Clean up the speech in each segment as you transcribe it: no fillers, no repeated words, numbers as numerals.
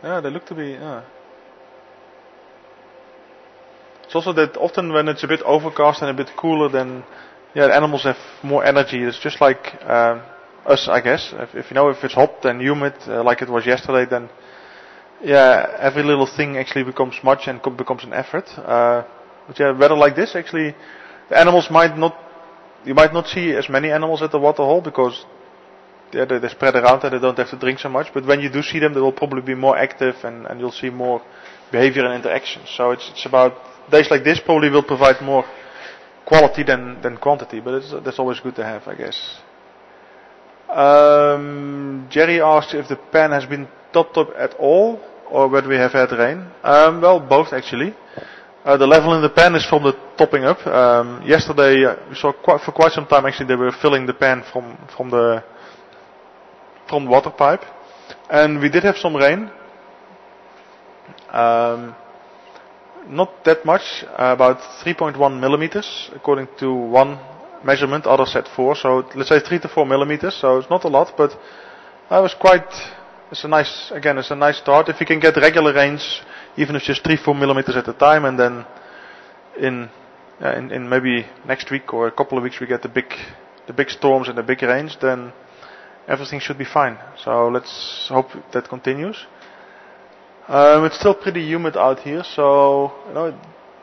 Yeah, they look to be. It's also that often when it's a bit overcast and a bit cooler, then the animals have more energy. It's just like us, I guess. If if it's hot and humid, like it was yesterday, then every little thing actually becomes much and becomes an effort. But weather like this, actually, the animals might not. You might not see as many animals at the waterhole because they spread around and they don't have to drink so much. But when you do see them, they will probably be more active and you'll see more behavior and interaction. So it's about days like this probably will provide more quality than quantity. But that's always good to have, I guess. Jerry asked if the pan has been topped up at all or whether we have had rain. Well, both actually. The level in the pan is from the topping up. Yesterday we saw for quite some time actually they were filling the pan from the water pipe, and we did have some rain. Not that much, about 3.1 millimeters according to one measurement. Others said 4, so let's say 3 to 4 millimeters. So it's not a lot, but it was quite. It's a nice start. If you can get regular rains, even if just 3-4 millimeters at a time, and then in maybe next week or a couple of weeks we get the big storms and the big rains, then everything should be fine. So let's hope that continues. It's still pretty humid out here, so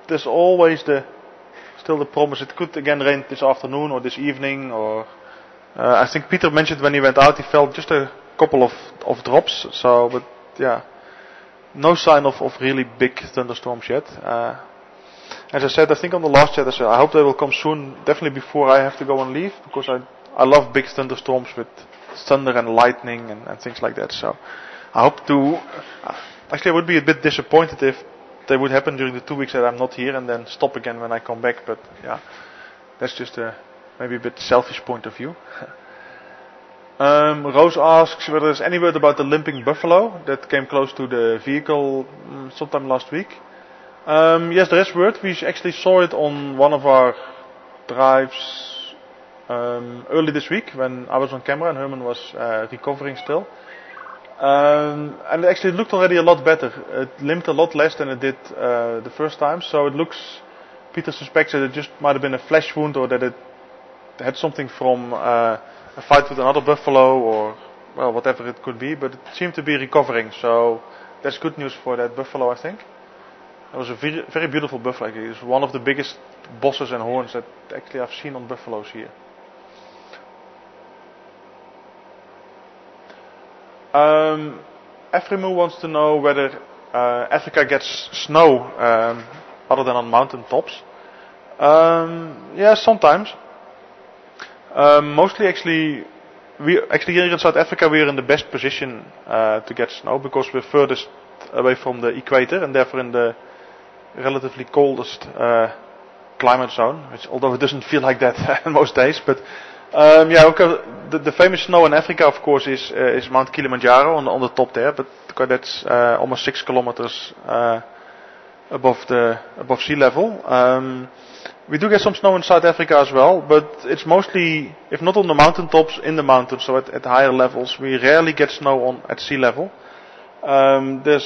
there's always still the promise it could again rain this afternoon or this evening, or I think Peter mentioned when he went out he felt just a couple of drops. So, but no sign of really big thunderstorms yet. As I said, I think on the last chat I said I hope they will come soon, definitely before I have to go on leave, because I love big thunderstorms with thunder and lightning and things like that. So I hope to. Actually, I would be a bit disappointed if they would happen during the 2 weeks that I'm not here and then stop again when I come back. But that's just maybe a bit selfish point of view. Rose asks whether there's any word about the limping buffalo that came close to the vehicle sometime last week. Yes, there is word. We actually saw it on one of our drives early this week when I was on camera and Herman was recovering still. And it actually looked already a lot better. It limped a lot less than it did the first time. So it looks, Peter suspects that it just might have been a flesh wound, or that it had something from a fight with another buffalo, or whatever it could be. But it seemed to be recovering. So that's good news for that buffalo, I think. It was a very, very beautiful buffalo. Actually. It's one of the biggest bosses and horns that actually I've seen on buffaloes here. Efrimu wants to know whether Africa gets snow other than on mountain tops. Yeah, sometimes. Mostly actually, here in South Africa we're in the best position to get snow because we're furthest away from the equator and therefore in the relatively coldest climate zone, which although it doesn't feel like that most days, but the famous snow in Africa, of course, is Mount Kilimanjaro on the top there, but that's almost 6 kilometers above sea level. We do get some snow in South Africa as well, but it's mostly, if not on the mountain tops, in the mountains, so at higher levels. We rarely get snow at sea level. There's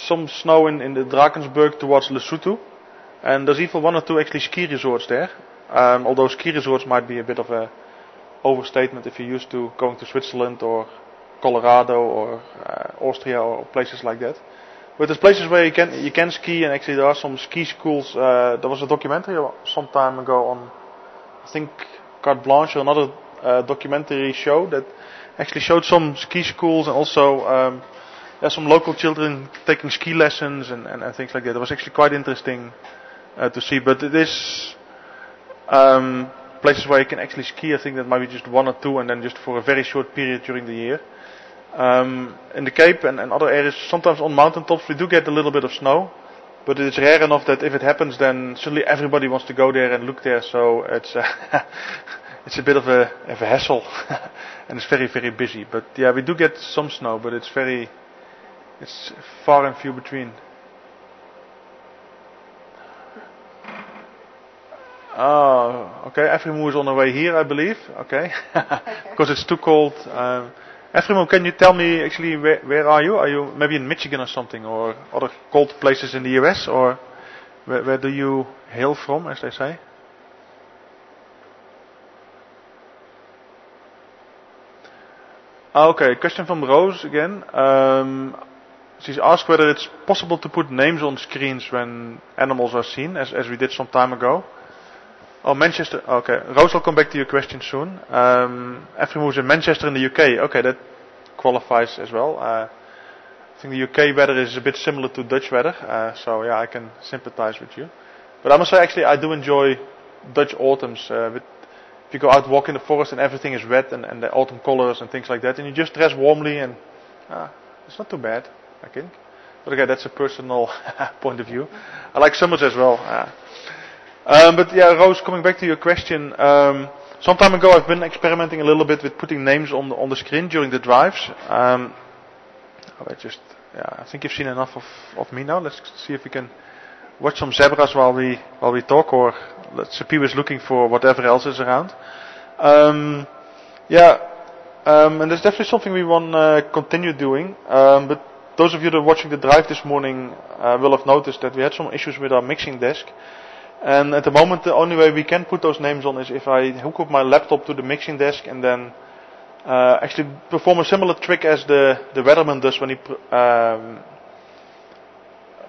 some snow in the Drakensberg towards Lesotho, and there's even 1 or 2 actually ski resorts there. Although ski resorts might be a bit of a overstatement if you're used to going to Switzerland or Colorado or Austria or places like that. But there's places where you can ski, and actually there are some ski schools. There was a documentary some time ago on, I think, Carte Blanche, or another documentary show that actually showed some ski schools and also some local children taking ski lessons and things like that. It was actually quite interesting to see, but it is places where you can actually ski. I think that might be just 1 or 2 and then just for a very short period during the year. In the Cape and other areas, sometimes on mountain tops we do get a little bit of snow, but it's rare enough that if it happens then suddenly everybody wants to go there and look there, so it's it's a bit of a hassle and it's very, very busy. But yeah, we do get some snow, but it's far and few between. Okay, Efrimu is on the way here, I believe. Okay, because it's too cold. Efrimo, can you tell me actually where are you? Are you maybe in Michigan or something, or other cold places in the US, or where do you hail from, as they say? Okay, question from Rose again. She's asked whether it's possible to put names on screens when animals are seen, as we did some time ago. Oh, Manchester. Okay, Rose, I'll come back to your question soon. Efrimo is in Manchester in the UK. Okay, that qualifies as well. I think the UK weather is a bit similar to Dutch weather, so yeah, I can sympathize with you. But I must say, actually, I do enjoy Dutch autumns. If you go out walk in the forest and everything is red and the autumn colors and things like that, and you just dress warmly and it's not too bad, I think. But again, that's a personal point of view. I like summers as well. But yeah, Rose, coming back to your question, some time ago I've been experimenting a little bit with putting names on the screen during the drives. I think you've seen enough of me now. Let's see if we can watch some zebras while we talk, or let's see people is looking for whatever else is around. And there's definitely something we want to continue doing. But those of you that are watching the drive this morning will have noticed that we had some issues with our mixing desk. And at the moment, the only way we can put those names on is if I hook up my laptop to the mixing desk and then actually perform a similar trick as the weatherman does when he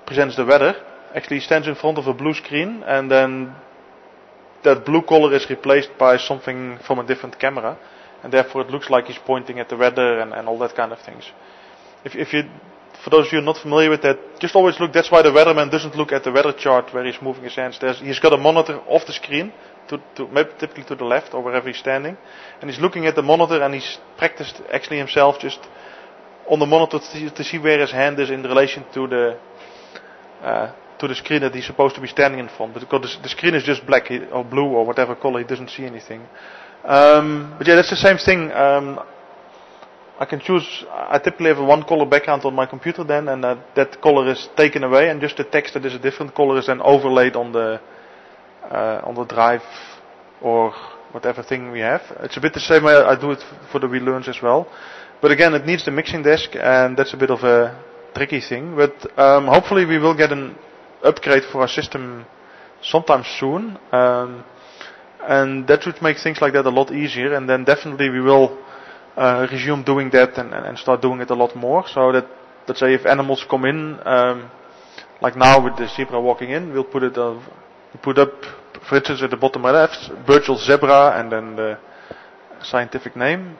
presents the weather. Actually, he stands in front of a blue screen, and then that blue color is replaced by something from a different camera, and therefore it looks like he's pointing at the weather and all that kind of things. For those of you not familiar with that, just always look. That's why the weatherman doesn't look at the weather chart where he's moving his hands. He's got a monitor off the screen, maybe typically to the left or wherever he's standing, and he's looking at the monitor, and he's practiced actually himself just on the monitor to see where his hand is in relation to the screen that he's supposed to be standing in front. But because the screen is just black or blue or whatever color, he doesn't see anything. But yeah, that's the same thing. I can choose. I typically have a one color background on my computer then, and that color is taken away, and just the text that is a different color is then overlaid on the drive or whatever thing we have. It's a bit the same way I do it for the WeLearns as well. But again, it needs the mixing desk, and that's a bit of a tricky thing. But hopefully we will get an upgrade for our system sometime soon, and that would make things like that a lot easier. And then definitely we will resume doing that and start doing it a lot more. So that, let's say, if animals come in, like now with the zebra walking in, we'll put up, for instance, at the bottom left, Burchell's zebra, and then the scientific name,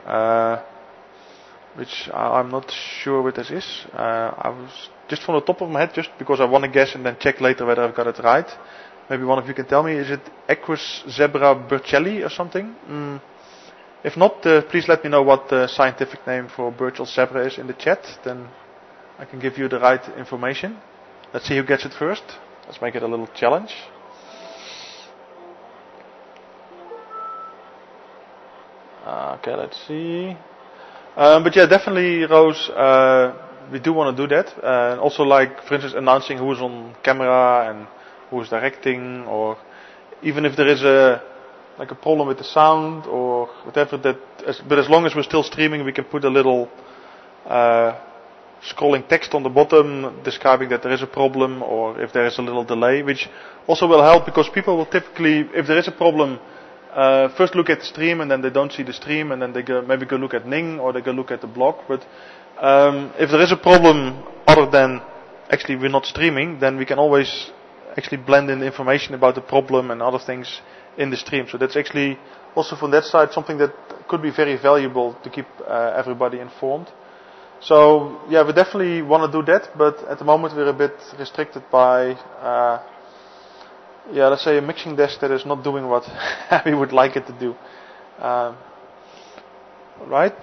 which I'm not sure what this is. I was just from the top of my head, just because I want to guess and then check later whether I've got it right. Maybe one of you can tell me, is it Equus zebra burchelli or something? If not, please let me know what the scientific name for Burchell's zebra is in the chat, then I can give you the right information. Let's see who gets it first. Let's make it a little challenge. Okay, let's see. But yeah, definitely, Rose, we do want to do that. And also, like, for instance, announcing who's on camera and who's directing, or even if there is a problem with the sound or whatever, but as long as we're still streaming, we can put a little scrolling text on the bottom describing that there is a problem, or if there is a little delay, which also will help, because people will typically, if there is a problem, first look at the stream, and then they don't see the stream, and then they maybe go look at Ning, or they go look at the blog. But if there is a problem other than actually we're not streaming, then we can always actually blend in the information about the problem and other things in the stream. So that's actually also from that side something that could be very valuable to keep everybody informed. So yeah, we definitely want to do that, but at the moment we're a bit restricted by let's say a mixing desk that is not doing what we would like it to do. Right?